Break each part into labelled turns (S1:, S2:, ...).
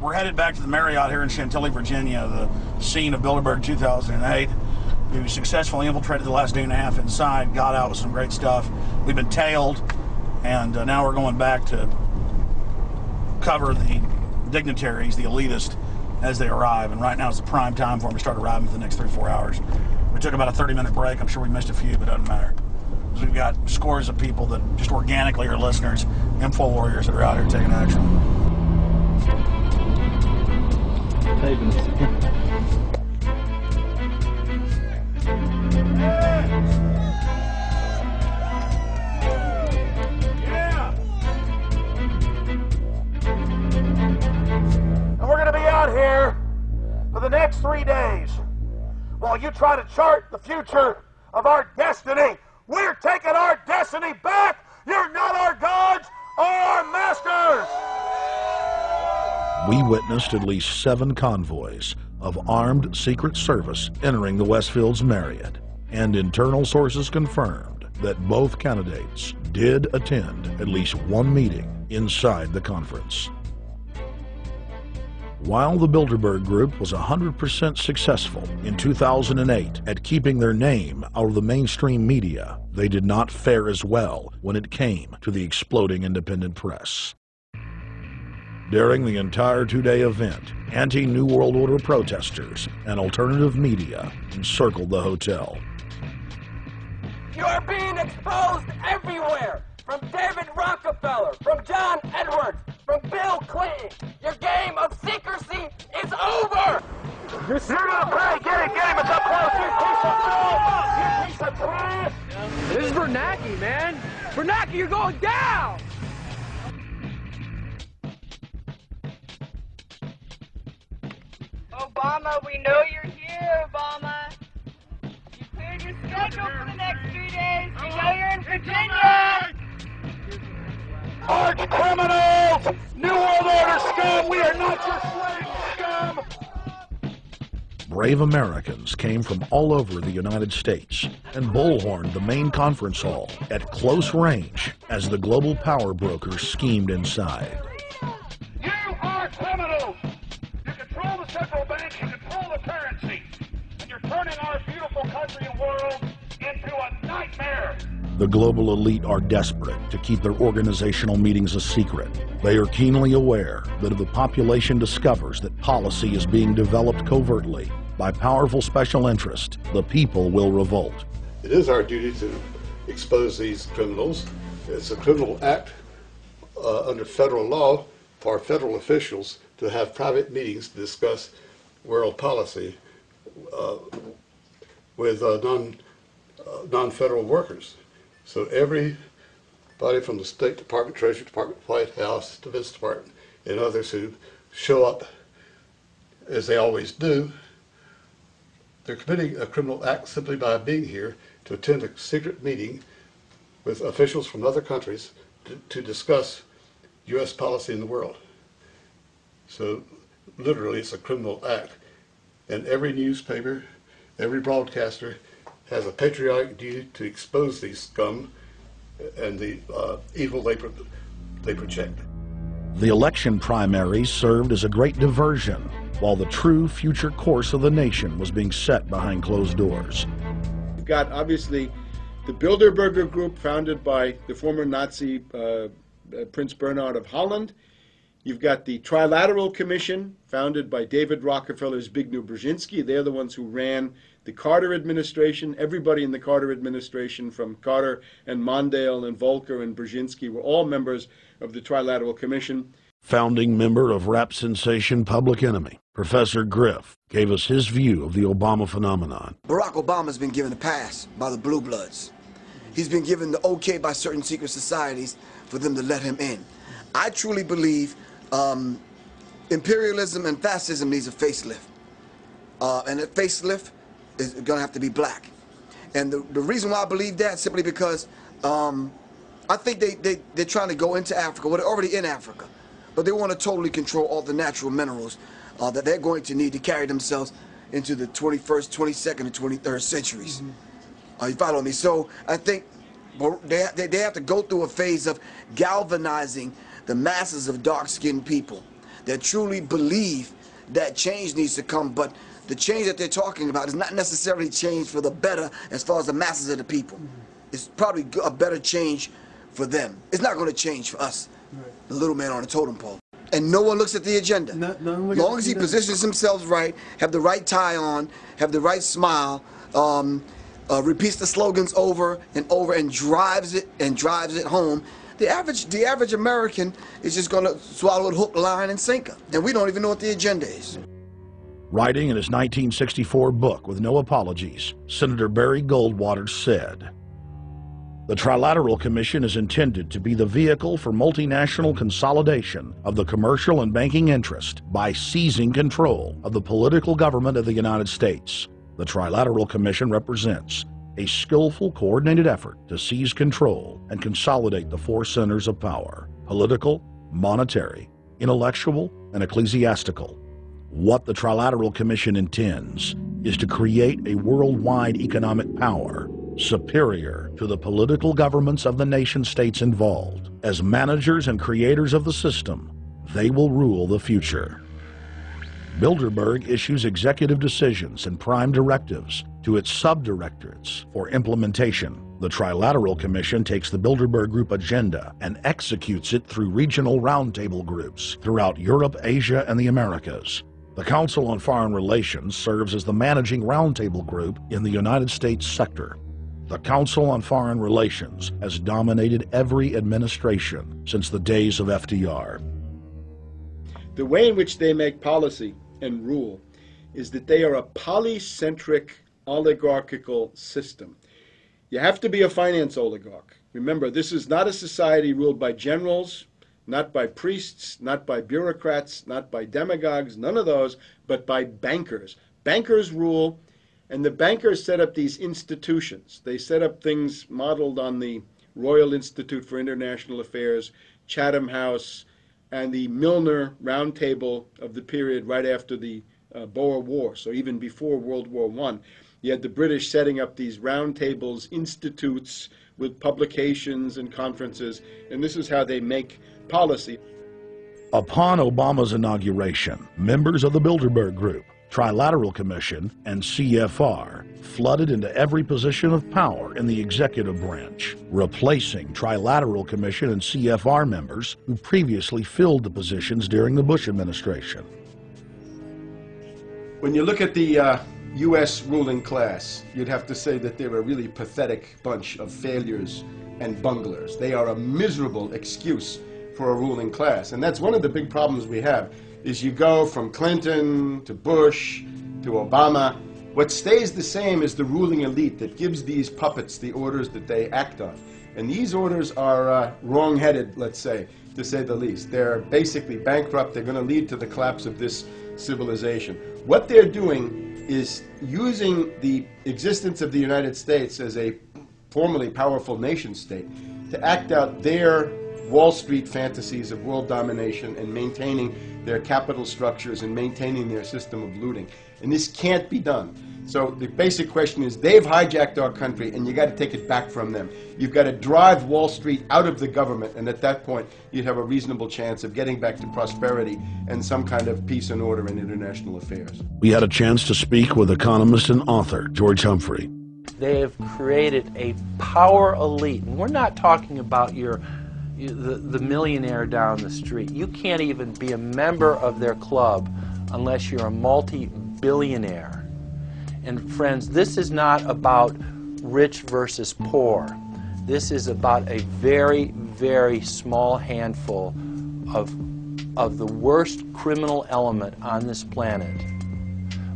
S1: We're headed back to the Marriott here in Chantilly, Virginia, the scene of Bilderberg 2008. We successfully infiltrated the last day and a half inside, got out with some great stuff. We've been tailed, and now we're going back to cover the dignitaries, the elitists, as they arrive. And right now is the prime time for them to start arriving for the next 3 or 4 hours. We took about a 30-minute break. I'm sure we missed a few, but it doesn't matter. So we've got scores of people that just organically are listeners, info warriors that are out here taking action.
S2: And we're going to be out here for the next 3 days while you try to chart the future of our destiny. We're taking our destiny back. You're not our gods or our masters.
S3: We witnessed at least 7 convoys of armed Secret Service entering the Westfield's Marriott, and internal sources confirmed that both candidates did attend at least one meeting inside the conference. While the Bilderberg Group was 100% successful in 2008 at keeping their name out of the mainstream media, they did not fare as well when it came to the exploding independent press. During the entire 2-day event, anti-New World Order protesters and alternative media encircled the hotel.
S4: You are being exposed everywhere, from David Rockefeller, from John Edwards, from Bill Clinton. Your game of secrecy is over!
S2: You're gonna play. Get him, it's up close, you piece of filth, you piece of trash!
S4: This is Bernanke, man! Bernanke, you're going down!
S5: Obama, we know you're here, Obama. You cleared your schedule for the next 3 days. We know you're in Virginia.
S2: Arch criminals! New World Order scum! We are not your slave scum!
S3: Brave Americans came from all over the United States and bullhorned the main conference hall at close range as the global power brokers schemed inside.
S2: You are criminals! You control the central bank, you control the currency, and you're turning our beautiful country and world into a nightmare!
S3: The global elite are desperate to keep their organizational meetings a secret. They are keenly aware that if the population discovers that policy is being developed covertly by powerful special interest, the people will revolt.
S6: It is our duty to expose these criminals. It's a criminal act under federal law for federal officials to have private meetings to discuss world policy with non-federal workers. So everybody from the State Department, Treasury Department, White House, Defense Department, and others who show up, as they always do, they're committing a criminal act simply by being here to attend a secret meeting with officials from other countries to discuss U.S. policy in the world. So literally it's a criminal act. And every newspaper, every broadcaster has a patriotic duty to expose these scum and the evil they project.
S3: The election primaries served as a great diversion while the true future course of the nation was being set behind closed doors.
S7: You've got obviously the Bilderberger Group, founded by the former Nazi Prince Bernhard of Holland. You've got the Trilateral Commission, founded by David Rockefeller's Zbigniew Brzezinski. They're the ones who ran the Carter administration. Everybody in the Carter administration, from Carter and Mondale and Volcker and Brzezinski, were all members of the Trilateral Commission.
S3: Founding member of rap sensation Public Enemy, Professor Griff, gave us his view of the Obama phenomenon.
S8: Barack Obama's been given a pass by the Blue Bloods. He's been given the okay by certain secret societies for them to let him in. I truly believe imperialism and fascism needs a facelift. And that facelift is going to have to be black. And the reason why I believe that, simply because I think they're trying to go into Africa. Well, they're already in Africa. But they want to totally control all the natural minerals that they're going to need to carry themselves into the 21st, 22nd, and 23rd centuries. You follow me? So I think they have to go through a phase of galvanizing the masses of dark-skinned people. that truly believe that change needs to come, but the change that they're talking about is not necessarily change for the better as far as the masses of the people. It's probably a better change for them. It's not going to change for us, the little man on the totem pole. And no one looks at the agenda. Long as he positions himself right, have the right tie on, have the right smile, repeats the slogans over and over and drives it home, the average American is just going to swallow it hook, line, and sinker. And we don't even know what the agenda is.
S3: Writing in his 1964 book, With No Apologies, Senator Barry Goldwater said, "The Trilateral Commission is intended to be the vehicle for multinational consolidation of the commercial and banking interest by seizing control of the political government of the United States. The Trilateral Commission represents a skillful, coordinated effort to seize control and consolidate the four centers of power: political, monetary, intellectual, and ecclesiastical. What the Trilateral Commission intends is to create a worldwide economic power superior to the political governments of the nation-states involved. As managers and creators of the system, they will rule the future." Bilderberg issues executive decisions and prime directives to its subdirectorates for implementation. The Trilateral Commission takes the Bilderberg Group agenda and executes it through regional roundtable groups throughout Europe, Asia, and the Americas. The Council on Foreign Relations serves as the managing roundtable group in the United States sector. The Council on Foreign Relations has dominated every administration since the days of FDR.
S7: The way in which they make policy and rule is that they are a polycentric oligarchical system. You have to be a finance oligarch. Remember, this is not a society ruled by generals, not by priests, not by bureaucrats, not by demagogues, none of those, but by bankers. Bankers rule, and the bankers set up these institutions. They set up things modeled on the Royal Institute for International Affairs, Chatham House, and the Milner Round Table of the period right after the Boer War, so even before World War I. You had the British setting up these round tables, institutes with publications and conferences, and this is how they make policy.
S3: Upon Obama's inauguration, members of the Bilderberg Group, Trilateral Commission, and CFR flooded into every position of power in the executive branch, replacing Trilateral Commission and CFR members who previously filled the positions during the Bush administration.
S7: When you look at the U.S. ruling class, you'd have to say that they're a really pathetic bunch of failures and bunglers. They are a miserable excuse for a ruling class, and that's one of the big problems we have. Is you go from Clinton to Bush to Obama. What stays the same is the ruling elite that gives these puppets the orders that they act on. And these orders are wrong-headed, let's say, to say the least. They're basically bankrupt. They're going to lead to the collapse of this civilization. What they're doing is using the existence of the United States as a formerly powerful nation-state to act out their Wall Street fantasies of world domination and maintaining their capital structures and maintaining their system of looting. And this can't be done. So the basic question is, they've hijacked our country and you got to take it back from them. You've got to drive Wall Street out of the government, and at that point you'd have a reasonable chance of getting back to prosperity and some kind of peace and order in international affairs.
S3: We had a chance to speak with economist and author George Humphrey.
S9: They have created a power elite, and we're not talking about the millionaire down the street. You can't even be a member of their club unless you're a multi-billionaire. And friends, this is not about rich versus poor. This is about a very, very small handful of the worst criminal element on this planet,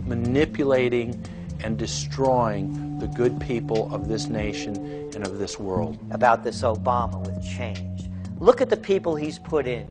S9: manipulating and destroying the good people of this nation and of this world.
S10: About this Obama with change. Look at the people he's put in